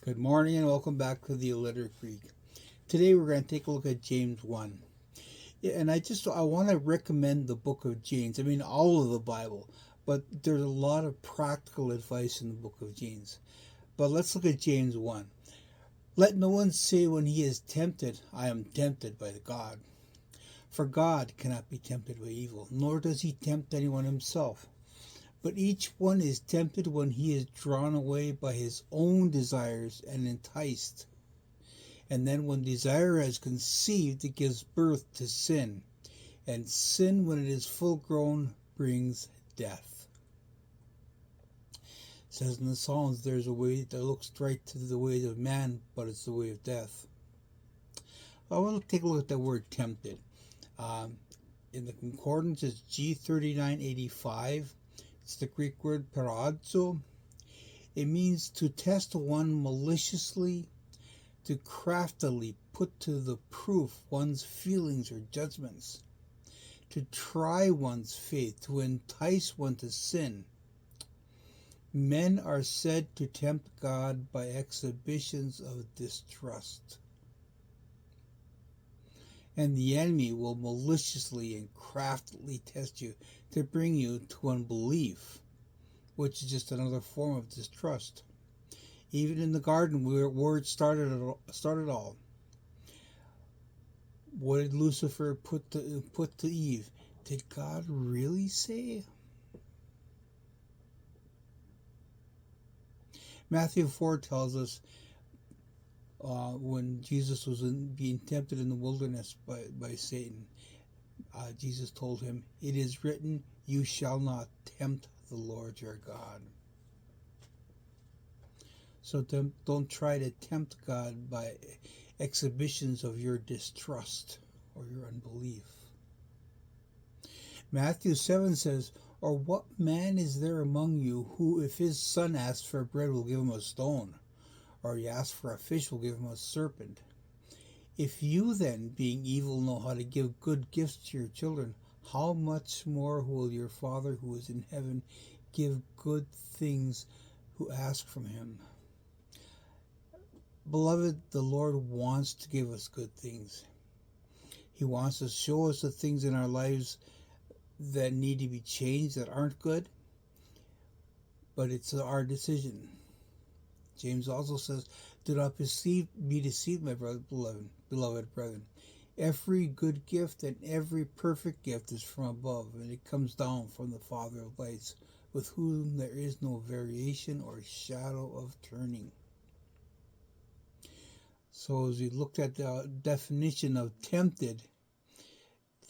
Good morning and welcome back to the Illiterate Greek. Today we're going to take a look at James 1. Yeah, and I want to recommend the book of James. I mean all of the Bible, but there's a lot of practical advice in the book of James. But let's look at James 1. Let no one say when he is tempted, I am tempted by God. For God cannot be tempted by evil, nor does he tempt anyone himself. But each one is tempted when he is drawn away by his own desires and enticed. And then when desire has conceived, it gives birth to sin. And sin, when it is full grown, brings death. It says in the Psalms, there's a way that looks right to the way of man, but it's the way of death. I want to take a look at that word tempted. In the concordance, it's G3985. It's the Greek word peirazo. It means to test one maliciously, to craftily put to the proof one's feelings or judgments, to try one's faith, to entice one to sin. Men are said to tempt God by exhibitions of distrust. And the enemy will maliciously and craftily test you to bring you to unbelief, which is just another form of distrust. Even in the garden, where words started all. What did Lucifer put to Eve? Did God really say? Matthew 4 tells us when Jesus was being tempted in the wilderness by Satan, Jesus told him, "It is written, you shall not tempt the Lord your God." So don't try to tempt God by exhibitions of your distrust or your unbelief. Matthew 7 says, "Or what man is there among you who, if his son asks for bread, will give him a stone? Or he asks for a fish, will give him a serpent? If you then, being evil, know how to give good gifts to your children, how much more will your Father who is in heaven give good things who ask from him?" Beloved, the Lord wants to give us good things. He wants to show us the things in our lives that need to be changed, that aren't good, but it's our decision. James also says, "Do not be deceived, my beloved brethren. Every good gift and every perfect gift is from above, and it comes down from the Father of lights, with whom there is no variation or shadow of turning." So as we looked at the definition of tempted,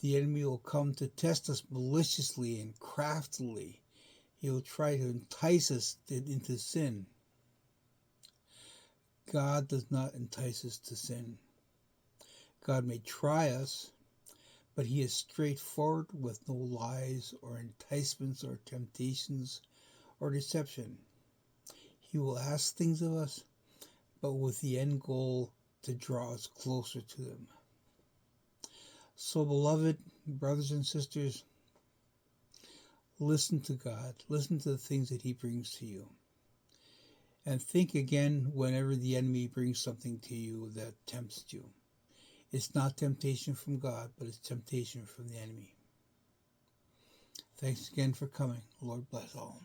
the enemy will come to test us maliciously and craftily. He will try to entice us into sin. God does not entice us to sin. God may try us, but he is straightforward with no lies or enticements or temptations or deception. He will ask things of us, but with the end goal to draw us closer to them. So, beloved brothers and sisters, listen to God. Listen to the things that he brings to you. And think again whenever the enemy brings something to you that tempts you. It's not temptation from God, but it's temptation from the enemy. Thanks again for coming. Lord bless all.